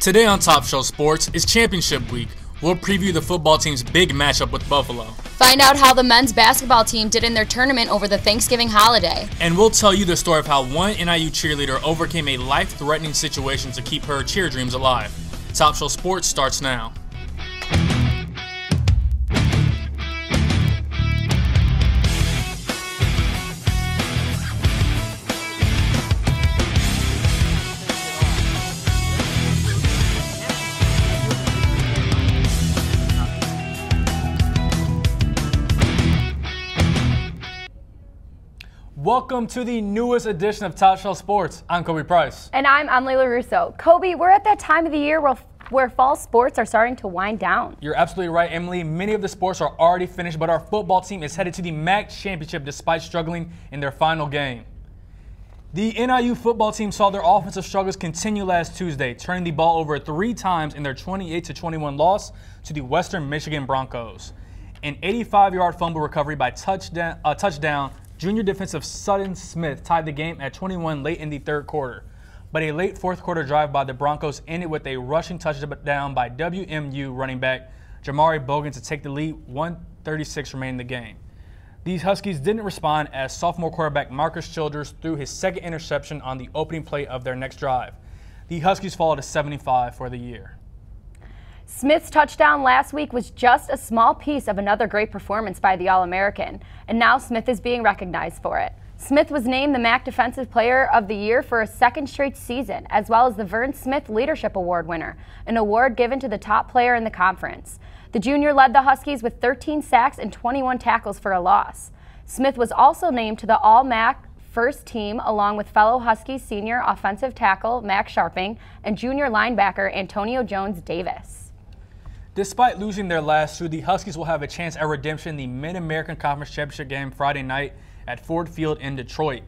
Today on Top Shelf Sports is Championship Week. We'll preview the football team's big matchup with Buffalo. Find out how the men's basketball team did in their tournament over the Thanksgiving holiday. And we'll tell you the story of how one NIU cheerleader overcame a life-threatening situation to keep her cheer dreams alive. Top Shelf Sports starts now. Welcome to the newest edition of Top Shelf Sports. I'm Kobe Price. And I'm Emily LaRusso. Kobe, we're at that time of the year where fall sports are starting to wind down. You're absolutely right, Emily. Many of the sports are already finished, but our football team is headed to the MAC championship despite struggling in their final game. The NIU football team saw their offensive struggles continue last Tuesday, turning the ball over 3 times in their 28-21 loss to the Western Michigan Broncos. An 85-yard fumble recovery by touchdown. Junior defensive Sutton Smith tied the game at 21 late in the third quarter, but a late fourth quarter drive by the Broncos ended with a rushing touchdown by WMU running back Jamari Bogan to take the lead, 1:36 remaining in the game. These Huskies didn't respond as sophomore quarterback Marcus Childers threw his second interception on the opening play of their next drive. The Huskies fall to 75 for the year. Smith's touchdown last week was just a small piece of another great performance by the All-American, and now Smith is being recognized for it. Smith was named the MAC Defensive Player of the Year for a second straight season, as well as the Vern Smith Leadership Award winner, an award given to the top player in the conference. The junior led the Huskies with 13 sacks and 21 tackles for a loss. Smith was also named to the All-MAC first team along with fellow Huskies senior offensive tackle Max Sharping and junior linebacker Antonio Jones-Davis. Despite losing their last 2, the Huskies will have a chance at redemption in the Mid-American Conference Championship game Friday night at Ford Field in Detroit.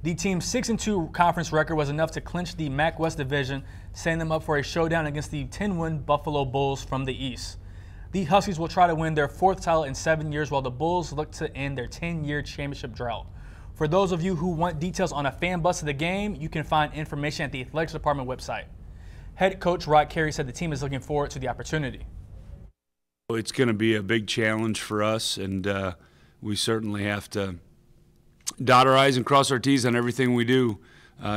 The team's 6-2 conference record was enough to clinch the MAC West Division, setting them up for a showdown against the 10-win Buffalo Bulls from the East. The Huskies will try to win their 4th title in 7 years while the Bulls look to end their 10-year championship drought. For those of you who want details on a fan bus of the game, you can find information at the Athletics Department website. Head coach Rod Carey said the team is looking forward to the opportunity. It's going to be a big challenge for us, and we certainly have to dot our I's and cross our T's on everything we do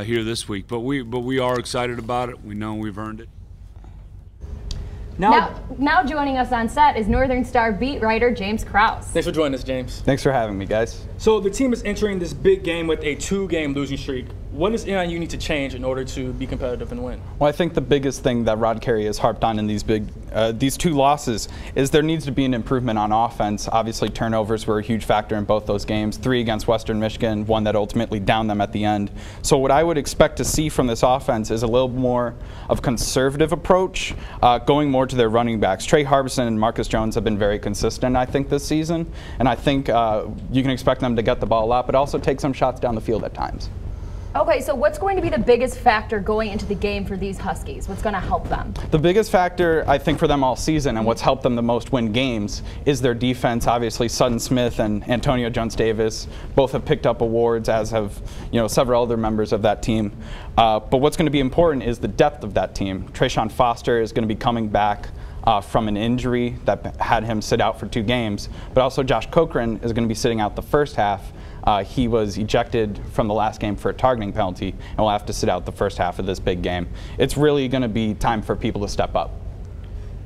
here this week. But we are excited about it. We know we've earned it. Now joining us on set is Northern Star beat writer James Krause. Thanks for joining us, James. Thanks for having me, guys. So the team is entering this big game with a 2-game losing streak. What does NIU need to change in order to be competitive and win? Well, I think the biggest thing that Rod Carey has harped on in these 2 losses is there needs to be an improvement on offense. Obviously, turnovers were a huge factor in both those games. 3 against Western Michigan, 1 that ultimately downed them at the end. So what I would expect to see from this offense is a little more of conservative approach, going more to their running backs. Trey Harbison and Marcus Jones have been very consistent, I think, this season. And I think you can expect them to get the ball a lot, but also take some shots down the field at times. Okay, so what's going to be the biggest factor going into the game for these Huskies? What's going to help them? The biggest factor, I think, for them all season and what's helped them the most win games is their defense. Obviously, Sutton Smith and Antonio Jones-Davis both have picked up awards, as have several other members of that team. But what's going to be important is the depth of that team. Trayshawn Foster is going to be coming back from an injury that had him sit out for 2 games, but also Josh Cochran is going to be sitting out the first half. He was ejected from the last game for a targeting penalty and will have to sit out the first half of this big game. It's really going to be time for people to step up.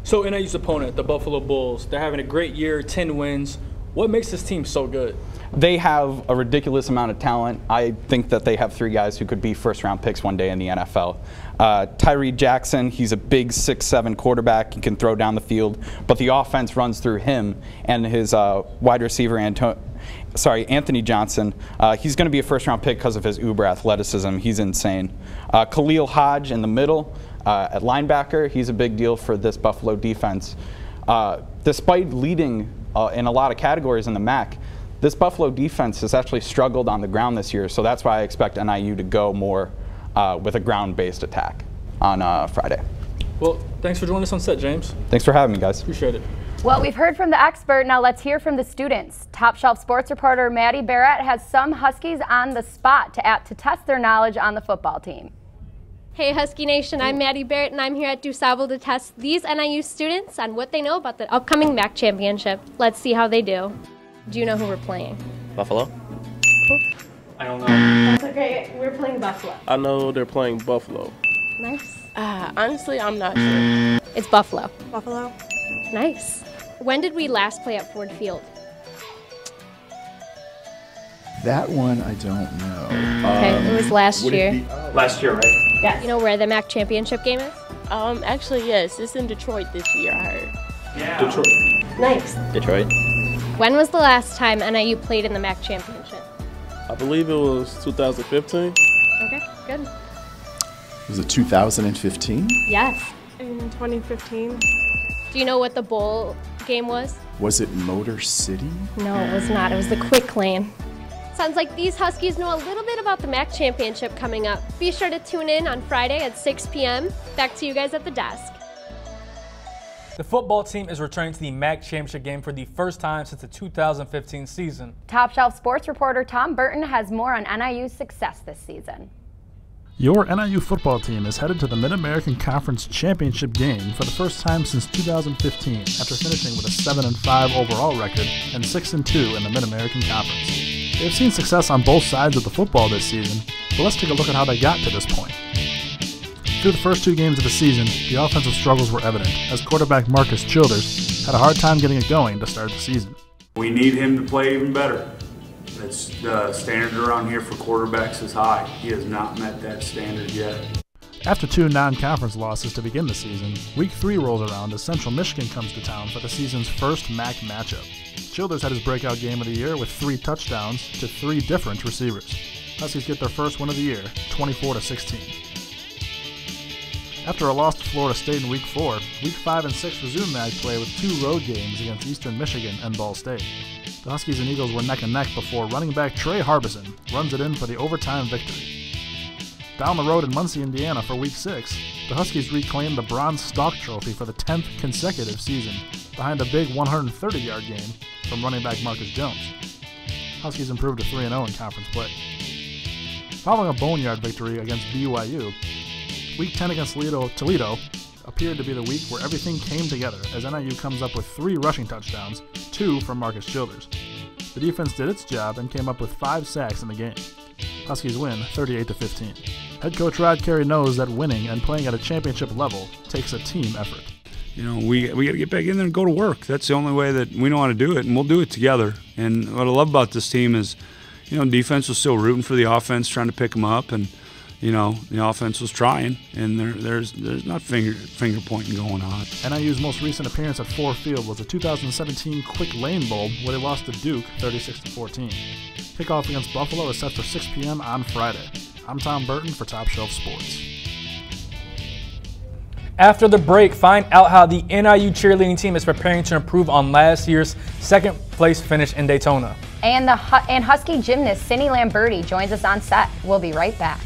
So NIU's opponent, the Buffalo Bulls, they're having a great year, 10 wins. What makes this team so good? They have a ridiculous amount of talent. I think that they have 3 guys who could be first-round picks one day in the NFL. Tyree Jackson, he's a big 6'7" quarterback. He can throw down the field, but the offense runs through him and his wide receiver, Anthony Johnson. He's going to be a first-round pick because of his uber athleticism. He's insane. Khalil Hodge in the middle at linebacker. He's a big deal for this Buffalo defense. Despite leading in a lot of categories in the MAC, this Buffalo defense has actually struggled on the ground this year, so that's why I expect NIU to go more with a ground-based attack on Friday. Well, thanks for joining us on set, James. Thanks for having me, guys. Appreciate it. Well, we've heard from the expert. Now let's hear from the students. Top Shelf sports reporter Maddie Barrett has some Huskies on the spot to test their knowledge on the football team. Hey Husky Nation, I'm Maddie Barrett and I'm here at DuSable to test these NIU students on what they know about the upcoming MAC championship. Let's see how they do. Do you know who we're playing? Buffalo? I don't know. That's okay, we're playing Buffalo. I know they're playing Buffalo. Nice. Honestly, I'm not sure. It's Buffalo. Buffalo. Nice. When did we last play at Ford Field? That one I don't know. Okay, it was last year. Last year, right? Yeah. You know where the MAC championship game is? Actually, yes. It's in Detroit this year, I heard. Yeah. Detroit. Nice. Detroit? When was the last time NIU played in the MAC championship? I believe it was 2015. Okay, good. Was it 2015? Yes. In 2015. Do you know what the bowl game was? Was it Motor City? No, it was not. It was the Quick Lane. Sounds like these Huskies know a little bit about the MAC championship coming up. Be sure to tune in on Friday at 6 p.m. Back to you guys at the desk. The football team is returning to the MAC championship game for the first time since the 2015 season. Top Shelf sports reporter Tom Burton has more on NIU's success this season. Your NIU football team is headed to the Mid-American Conference Championship game for the first time since 2015 after finishing with a 7-5 overall record and 6-2 in the Mid-American Conference. They've seen success on both sides of the football this season, but let's take a look at how they got to this point. Through the first 2 games of the season, the offensive struggles were evident as quarterback Marcus Childers had a hard time getting it going to start the season. We need him to play even better. That's the standard around here for quarterbacks is high. He has not met that standard yet. After 2 non-conference losses to begin the season, Week 3 rolls around as Central Michigan comes to town for the season's first MAC matchup. Childers had his breakout game of the year with 3 touchdowns to 3 different receivers. Huskies get their first win of the year, 24-16. After a loss to Florida State in Week 4, Week 5 and 6 resumed MAC play with 2 road games against Eastern Michigan and Ball State. The Huskies and Eagles were neck and neck before running back Trey Harbison runs it in for the overtime victory. Down the road in Muncie, Indiana for Week 6, the Huskies reclaimed the Bronze Stalk Trophy for the 10th consecutive season behind a big 130-yard game from running back Marcus Jones. Huskies improved to 3-0 in conference play. Following a boneyard victory against BYU, Week 10 against Toledo appeared to be the week where everything came together as NIU comes up with 3 rushing touchdowns, 2 from Marcus Childers. The defense did its job and came up with 5 sacks in the game. Huskies win 38-15. Head coach Rod Carey knows that winning and playing at a championship level takes a team effort. You know, we got to get back in there and go to work. That's the only way that we know how to do it, and we'll do it together. And what I love about this team is, you know, defense was still rooting for the offense, trying to pick them up, and you know, the offense was trying, and there's not finger pointing going on. NIU's most recent appearance at Ford Field was the 2017 Quick Lane Bowl, where they lost to Duke 36-14. Kickoff against Buffalo is set for 6 p.m. on Friday. I'm Tom Burton for Top Shelf Sports. After the break, find out how the NIU cheerleading team is preparing to improve on last year's second-place finish in Daytona. And Husky gymnast Cindy Lamberti joins us on set. We'll be right back.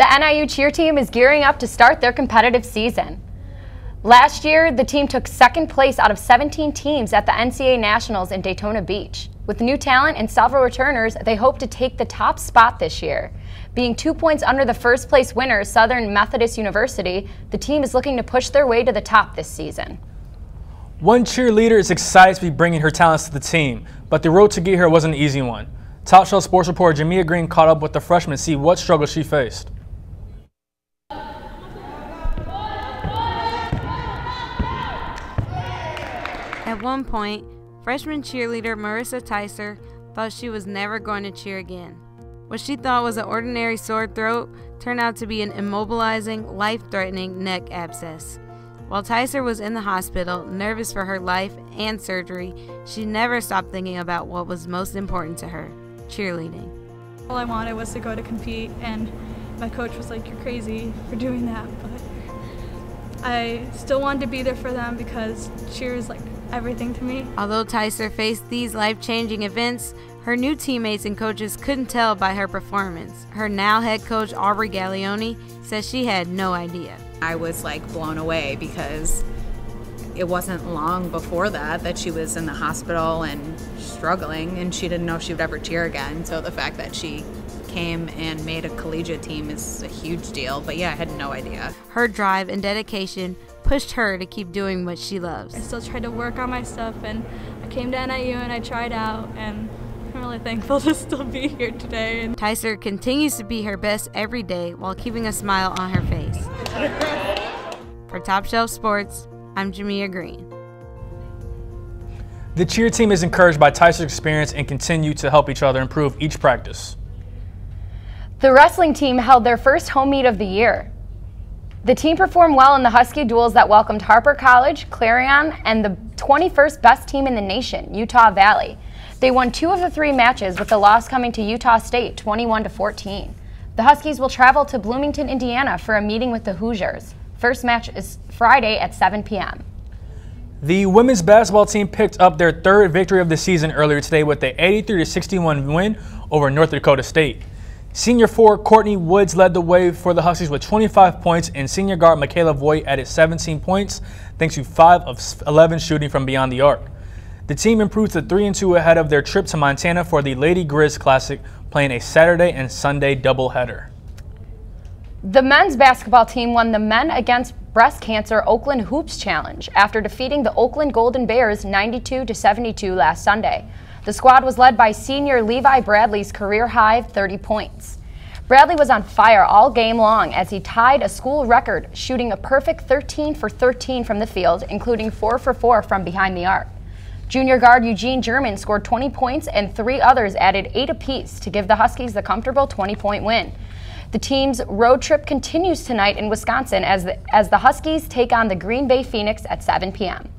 The NIU cheer team is gearing up to start their competitive season. Last year, the team took second place out of 17 teams at the NCAA Nationals in Daytona Beach. With new talent and several returners, they hope to take the top spot this year. Being 2 points under the first place winner, Southern Methodist University, the team is looking to push their way to the top this season. One cheerleader is excited to be bringing her talents to the team, but the road to get here wasn't an easy one. Top Shelf Sports reporter Jamia Green caught up with the freshman to see what struggles she faced. At one point, freshman cheerleader Marissa Tyser thought she was never going to cheer again. What she thought was an ordinary sore throat turned out to be an immobilizing, life-threatening neck abscess. While Tyser was in the hospital, nervous for her life and surgery, she never stopped thinking about what was most important to her, cheerleading. All I wanted was to go to compete, and my coach was like, "You're crazy for doing that," but I still wanted to be there for them because cheer is like everything to me. Although Tyser faced these life-changing events, her new teammates and coaches couldn't tell by her performance. Her now head coach Aubrey Gaglione says she had no idea. I was like blown away because it wasn't long before that she was in the hospital and struggling, and she didn't know if she would ever cheer again. So the fact that she came and made a collegiate team is a huge deal. But yeah, I had no idea. Her drive and dedication pushed her to keep doing what she loves. I still tried to work on my stuff, and I came to NIU and I tried out, and I'm really thankful to still be here today. Tyser continues to be her best every day while keeping a smile on her face. For Top Shelf Sports, I'm Jamia Green. The cheer team is encouraged by Tyser's experience and continue to help each other improve each practice. The wrestling team held their first home meet of the year. The team performed well in the Husky duels that welcomed Harper College, Clarion, and the 21st best team in the nation, Utah Valley. They won 2 of the 3 matches, with the loss coming to Utah State 21-14. The Huskies will travel to Bloomington, Indiana for a meeting with the Hoosiers. First match is Friday at 7 p.m. The women's basketball team picked up their 3rd victory of the season earlier today with a 83-61 win over North Dakota State. Senior forward Courtney Woods led the way for the Huskies with 25 points, and senior guard Michaela Voigt added 17 points thanks to 5 of 11 shooting from beyond the arc. The team improved to 3-2 ahead of their trip to Montana for the Lady Grizz Classic, playing a Saturday and Sunday doubleheader. The men's basketball team won the Men Against Breast Cancer Oakland Hoops Challenge after defeating the Oakland Golden Bears 92-72 last Sunday. The squad was led by senior Levi Bradley's career-high 30 points. Bradley was on fire all game long as he tied a school record, shooting a perfect 13 for 13 from the field, including 4 for 4 from behind the arc. Junior guard Eugene German scored 20 points and 3 others added 8 apiece to give the Huskies the comfortable 20-point win. The team's road trip continues tonight in Wisconsin as the Huskies take on the Green Bay Phoenix at 7 p.m.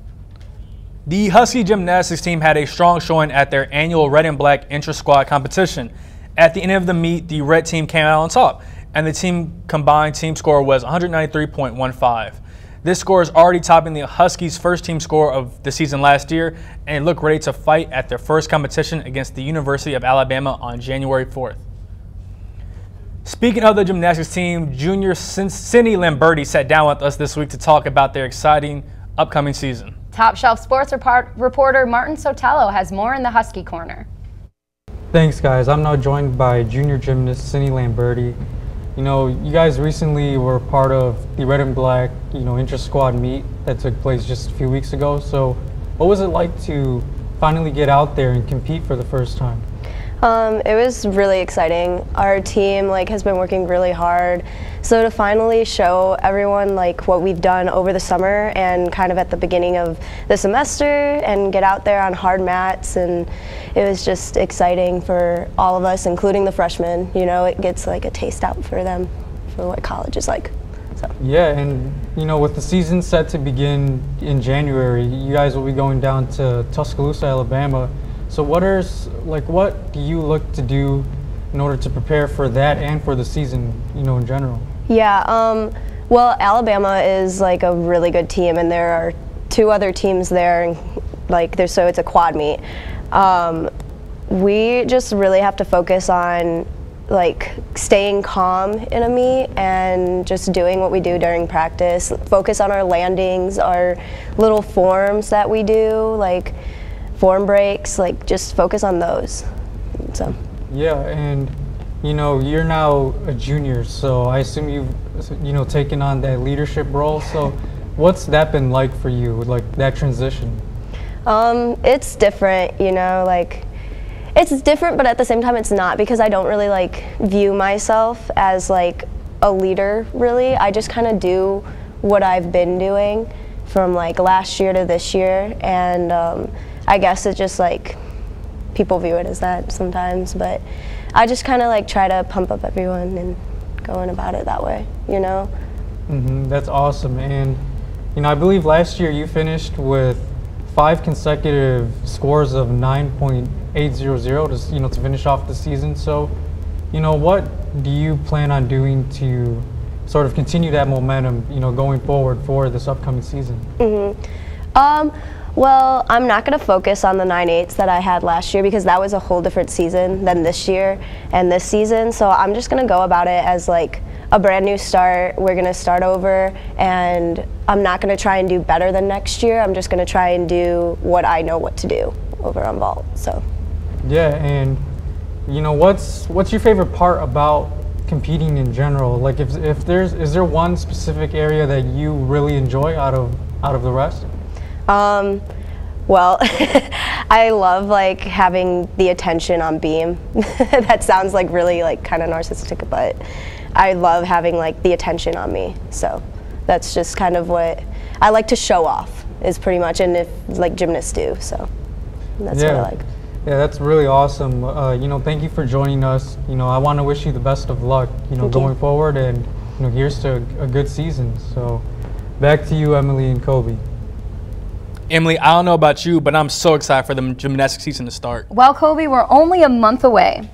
The Husky gymnastics team had a strong showing at their annual Red and Black intra-squad competition. At the end of the meet, the red team came out on top, and the team combined team score was 193.15. This score is already topping the Huskies' first team score of the season last year, and look ready to fight at their first competition against the University of Alabama on January 4th. Speaking of the gymnastics team, junior Cindy Lamberti sat down with us this week to talk about their exciting upcoming season. Top Shelf Sports reporter Martin Sotelo has more in the Husky Corner. Thanks, guys. I'm now joined by junior gymnast Cindy Lamberti. You know, you guys recently were part of the Red and Black, intra-squad meet that took place just a few weeks ago. So what was it like to finally get out there and compete for the first time? It was really exciting. Our team has been working really hard. So to finally show everyone what we've done over the summer and kind of at the beginning of the semester and get out there on hard mats, and it was just exciting for all of us, including the freshmen. It gets a taste out for them for what college is like. So. Yeah, and with the season set to begin in January, you guys will be going down to Tuscaloosa, Alabama. So what do you look to do in order to prepare for that and for the season, in general? Yeah, well, Alabama is a really good team, and there are 2 other teams there, so it's a quad meet. We just really have to focus on like staying calm in a meet and just doing what we do during practice. Focus on our landings, our little forms that we do, like form breaks, like just focus on those. So. Yeah, and you know, you're now a junior, so I assume you've taken on that leadership role. So what's that been like for you, like that transition? It's different, like it's different, but at the same time it's not, because I don't really like view myself as like a leader really. I just kind of do what I've been doing from like last year to this year, and I guess it's just like people view it as that sometimes, but I just kind of like try to pump up everyone and going about it that way, That's awesome. And I believe last year you finished with 5 consecutive scores of 9.800 to finish off the season. So, what do you plan on doing to sort of continue that momentum, going forward for this upcoming season? Well, I'm not going to focus on the 9.8s that I had last year, because that was a whole different season than this year and this season. So I'm just going to go about it as like a brand new start. We're going to start over, and I'm not going to try and do better than next year. I'm just going to try and do what I know what to do over on vault. So. Yeah, and what's your favorite part about competing in general? Like, is there one specific area that you really enjoy out of the rest? Well, I love like having the attention on beam. That sounds like really like kind of narcissistic, but I love having like the attention on me. So that's just kind of what I like to show off, is pretty much, and if like gymnasts do. So that's what I like. Yeah, that's really awesome. Thank you for joining us. I want to wish you the best of luck, going forward, and here's to a good season. So back to you, Emily and Kobe. Emily, I don't know about you, but I'm so excited for the gymnastics season to start. Well, Kobe, we're only a month away.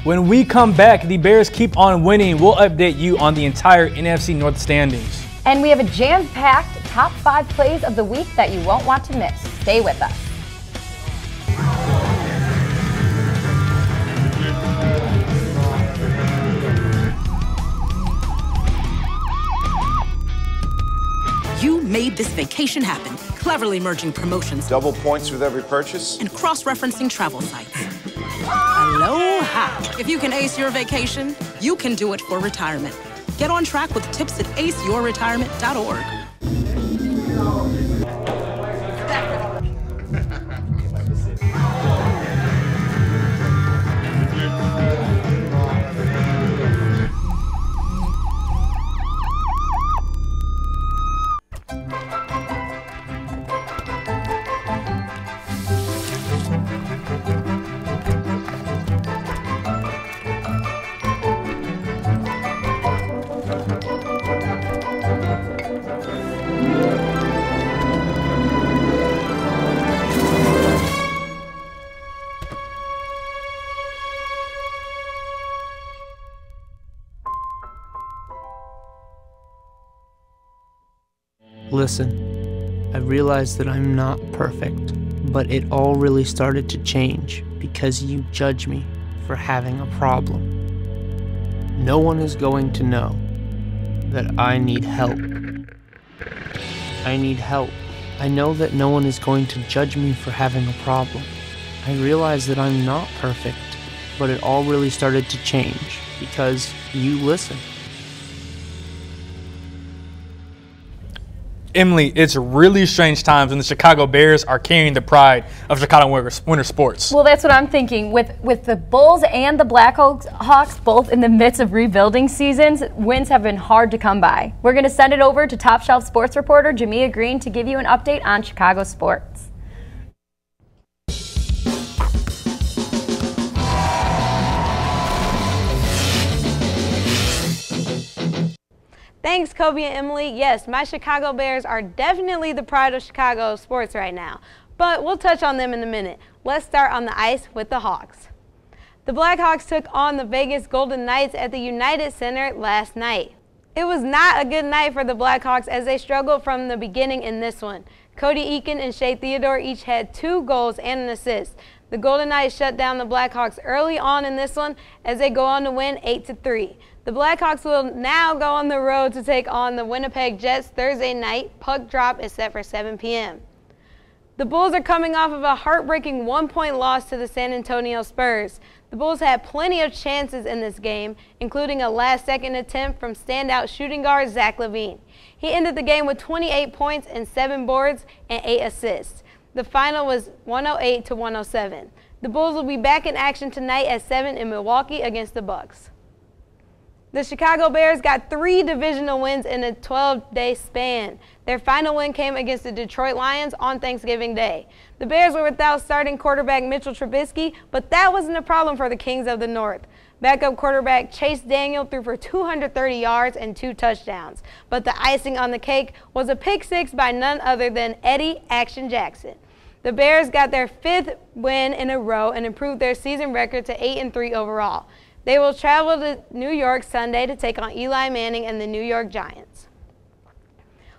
When we come back, the Bears keep on winning. We'll update you on the entire NFC North standings. And we have a jam-packed top 5 plays of the week that you won't want to miss. Stay with us. You made this vacation happen, cleverly merging promotions, double points with every purchase, and cross-referencing travel sites. Aloha! If you can ace your vacation, you can do it for retirement. Get on track with tips at aceyourretirement.org. Listen, I realize that I'm not perfect, but it all really started to change because you judge me for having a problem. No one is going to know that I need help. I need help. I know that no one is going to judge me for having a problem. I realize that I'm not perfect, but it all really started to change because you listen. Emily, it's really strange times when the Chicago Bears are carrying the pride of Chicago winter sports. Well, that's what I'm thinking. With the Bulls and the Blackhawks both in the midst of rebuilding seasons, wins have been hard to come by. We're going to send it over to Top Shelf sports reporter Jamia Green to give you an update on Chicago sports. Thanks, Kobe and Emily. Yes, my Chicago Bears are definitely the pride of Chicago sports right now, but we'll touch on them in a minute. Let's start on the ice with the Hawks. The Blackhawks took on the Vegas Golden Knights at the United Center last night. It was not a good night for the Blackhawks as they struggled from the beginning in this one. Cody Eakin and Shea Theodore each had 2 goals and an assist. The Golden Knights shut down the Blackhawks early on in this one as they go on to win 8-3. The Blackhawks will now go on the road to take on the Winnipeg Jets Thursday night. Puck drop is set for 7 p.m. The Bulls are coming off of a heartbreaking 1-point loss to the San Antonio Spurs. The Bulls had plenty of chances in this game, including a last-second attempt from standout shooting guard Zach LaVine. He ended the game with 28 points and 7 boards and 8 assists. The final was 108-107. The Bulls will be back in action tonight at 7 in Milwaukee against the Bucks. The Chicago Bears got 3 divisional wins in a 12-day span. Their final win came against the Detroit Lions on Thanksgiving Day. The Bears were without starting quarterback Mitchell Trubisky, but that wasn't a problem for the Kings of the North. Backup quarterback Chase Daniel threw for 230 yards and 2 touchdowns. But the icing on the cake was a pick six by none other than Eddie Action Jackson. The Bears got their 5th win in a row and improved their season record to 8-3 overall. They will travel to New York Sunday to take on Eli Manning and the New York Giants.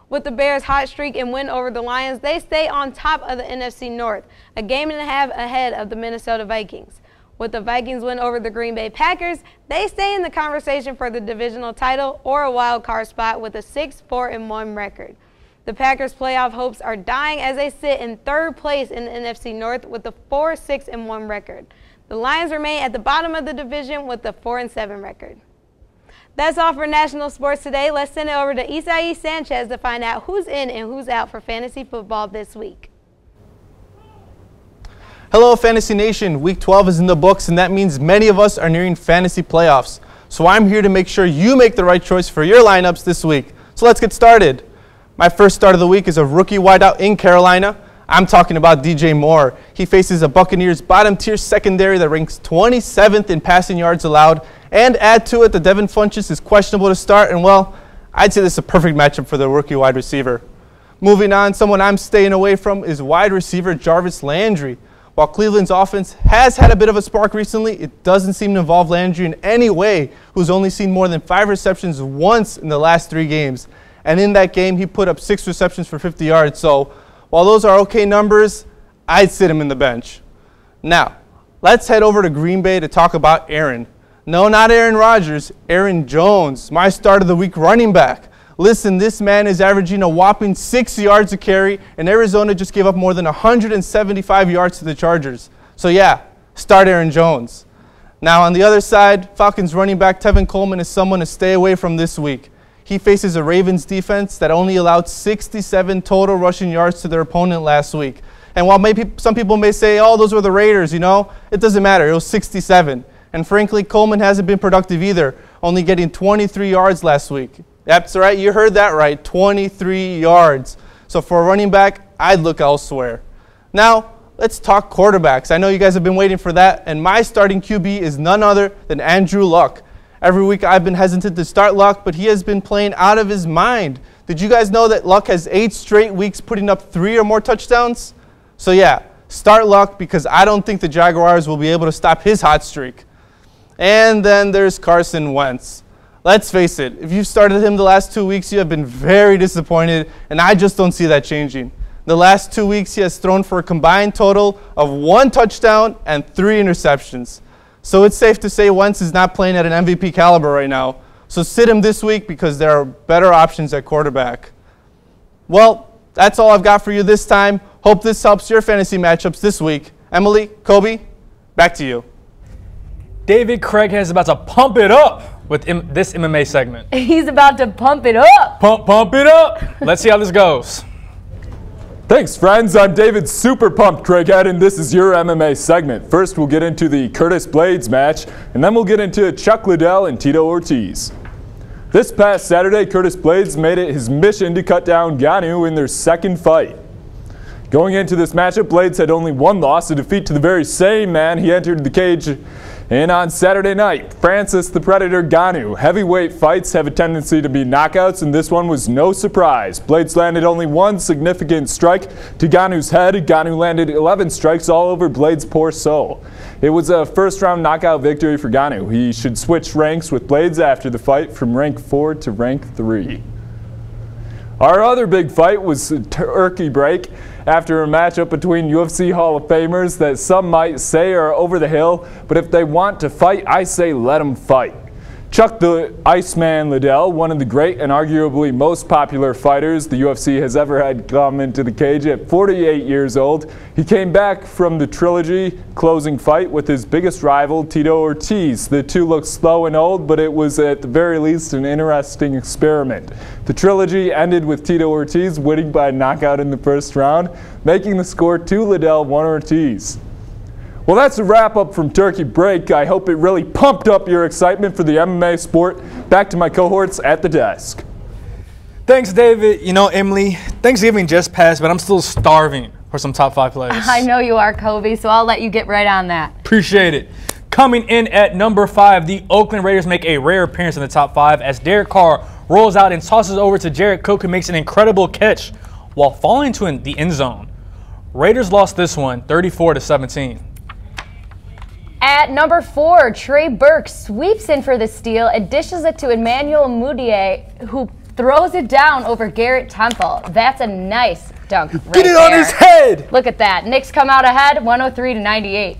With the Bears' hot streak and win over the Lions, they stay on top of the NFC North, a game and a half ahead of the Minnesota Vikings. With the Vikings win over the Green Bay Packers, they stay in the conversation for the divisional title or a wild card spot with a 6-4-1 record. The Packers' playoff hopes are dying as they sit in 3rd place in the NFC North with a 4-6-1 record. The Lions remain at the bottom of the division with a 4-7 record. That's all for national sports today. Let's send it over to Isai Sanchez to find out who's in and who's out for fantasy football this week. Hello, Fantasy Nation. Week 12 is in the books, and that means many of us are nearing fantasy playoffs. So I'm here to make sure you make the right choice for your lineups this week. So let's get started. My first start of the week is a rookie wideout in Carolina. I'm talking about DJ Moore. He faces a Buccaneers bottom-tier secondary that ranks 27th in passing yards allowed. And add to it, the Devin Funchess is questionable to start, and well, I'd say this is a perfect matchup for the rookie wide receiver. Moving on, someone I'm staying away from is wide receiver Jarvis Landry. While Cleveland's offense has had a bit of a spark recently, it doesn't seem to involve Landry in any way, who's only seen more than 5 receptions once in the last 3 games. And in that game, he put up 6 receptions for 50 yards. So while those are okay numbers, I'd sit him in the bench. Now, let's head over to Green Bay to talk about Aaron. No, not Aaron Rodgers, Aaron Jones, my start of the week running back. Listen, this man is averaging a whopping 6 yards a carry, and Arizona just gave up more than 175 yards to the Chargers. So yeah, start Aaron Jones. Now on the other side, Falcons running back Tevin Coleman is someone to stay away from this week. He faces a Ravens defense that only allowed 67 total rushing yards to their opponent last week. And while maybe some people may say, oh, those were the Raiders, you know, it doesn't matter. It was 67. And frankly, Coleman hasn't been productive either, only getting 23 yards last week. That's right, you heard that right, 23 yards. So for a running back, I'd look elsewhere. Now, let's talk quarterbacks. I know you guys have been waiting for that, and my starting QB is none other than Andrew Luck. Every week I've been hesitant to start Luck, but he has been playing out of his mind. Did you guys know that Luck has 8 straight weeks putting up 3 or more touchdowns? So yeah, start Luck because I don't think the Jaguars will be able to stop his hot streak. And then there's Carson Wentz. Let's face it, if you've started him the last 2 weeks, you have been very disappointed, and I just don't see that changing. The last 2 weeks, he has thrown for a combined total of 1 touchdown and 3 interceptions. So it's safe to say Wentz is not playing at an MVP caliber right now. So sit him this week because there are better options at quarterback. Well, that's all I've got for you this time. Hope this helps your fantasy matchups this week. Emily, Kobe, back to you. David Craighead is about to pump it up with this MMA segment. He's about to pump it up. Pump it up. Let's see how this goes. Thanks, friends. I'm David Super Pumped Craighead, and this is your MMA segment. First, we'll get into the Curtis Blades match, and then we'll get into Chuck Liddell and Tito Ortiz. This past Saturday, Curtis Blades made it his mission to cut down Ngannou in their second fight. Going into this matchup, Blades had only 1 loss, a defeat to the very same man he entered the cage. And on Saturday night, Francis the Predator Ngannou. Heavyweight fights have a tendency to be knockouts, and this one was no surprise. Blades landed only 1 significant strike to Ngannou's head. Ngannou landed 11 strikes all over Blades' poor soul. It was a first-round knockout victory for Ngannou. He should switch ranks with Blades after the fight from rank 4 to rank 3. Our other big fight was a turkey break after a matchup between UFC Hall of Famers that some might say are over the hill, but if they want to fight, I say let them fight. Chuck the Iceman Liddell, one of the great and arguably most popular fighters the UFC has ever had come into the cage at 48 years old. He came back from the trilogy closing fight with his biggest rival, Tito Ortiz. The two looked slow and old, but it was at the very least an interesting experiment. The trilogy ended with Tito Ortiz winning by knockout in the first round, making the score 2 Liddell, 1 Ortiz. Well, that's a wrap-up from Turkey Break. I hope it really pumped up your excitement for the MMA sport. Back to my cohorts at the desk. Thanks, David. You know, Emily, Thanksgiving just passed, but I'm still starving for some top 5 players. I know you are, Kobe, so I'll let you get right on that. Appreciate it. Coming in at number 5, the Oakland Raiders make a rare appearance in the top 5 as Derek Carr rolls out and tosses over to Jared Cook, who makes an incredible catch while falling into the end zone. Raiders lost this one 34-17. At number 4, Trey Burke sweeps in for the steal and dishes it to Emmanuel Mudiay, who throws it down over Garrett Temple. That's a nice dunk right Get it there. on his head! Look at that. Knicks come out ahead, 103-98.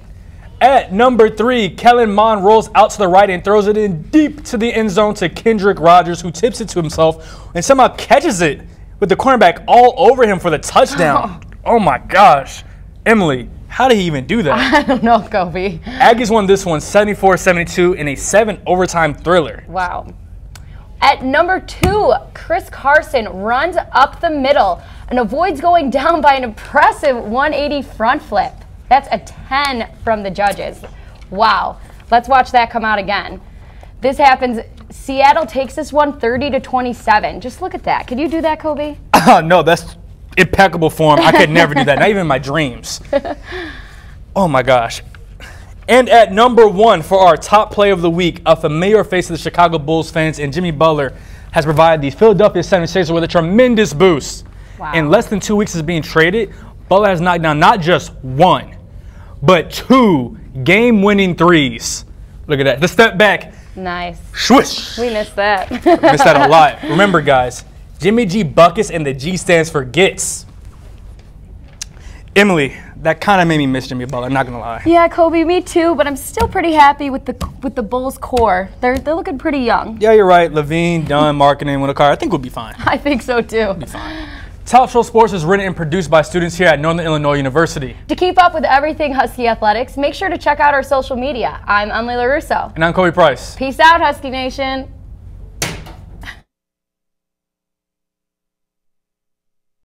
At number 3, Kellen Mond rolls out to the right and throws it in deep to the end zone to Kendrick Rogers, who tips it to himself and somehow catches it with the cornerback all over him for the touchdown. Oh my gosh. Emily, how did he even do that? I don't know, Kobe. Aggies won this one 74-72 in a 7-overtime thriller. Wow. At number 2, Chris Carson runs up the middle and avoids going down by an impressive 180 front flip. That's a 10 from the judges. Wow. Let's watch that come out again. This happens. Seattle takes this one 30-27. Just look at that. Could you do that, Kobe? No, that's impeccable form. I could never do that, not even in my dreams. Oh my gosh. And at number 1 for our top play of the week, a familiar face of the Chicago Bulls fans and Jimmy Butler has provided the Philadelphia 76ers with a tremendous boost. Wow. In less than 2 weeks of being traded, Butler has knocked down not just 1, but 2 game-winning threes. Look at that. The step back. Nice. Swish. We missed that. Missed that a lot. Remember, guys, Jimmy G buckets and the G stands for gets. Emily, that kind of made me miss Jimmy Butler, I'm not going to lie. Yeah, Kobe, me too, but I'm still pretty happy with the Bulls core. They're looking pretty young. Yeah, you're right. Levine, Dunn, marketing, Winnacar, I think we'll be fine. I think so too. We'll be fine. Top Show Sports is written and produced by students here at Northern Illinois University. To keep up with everything Husky Athletics, make sure to check out our social media. I'm Emily LaRusso. And I'm Kobe Price. Peace out, Husky Nation.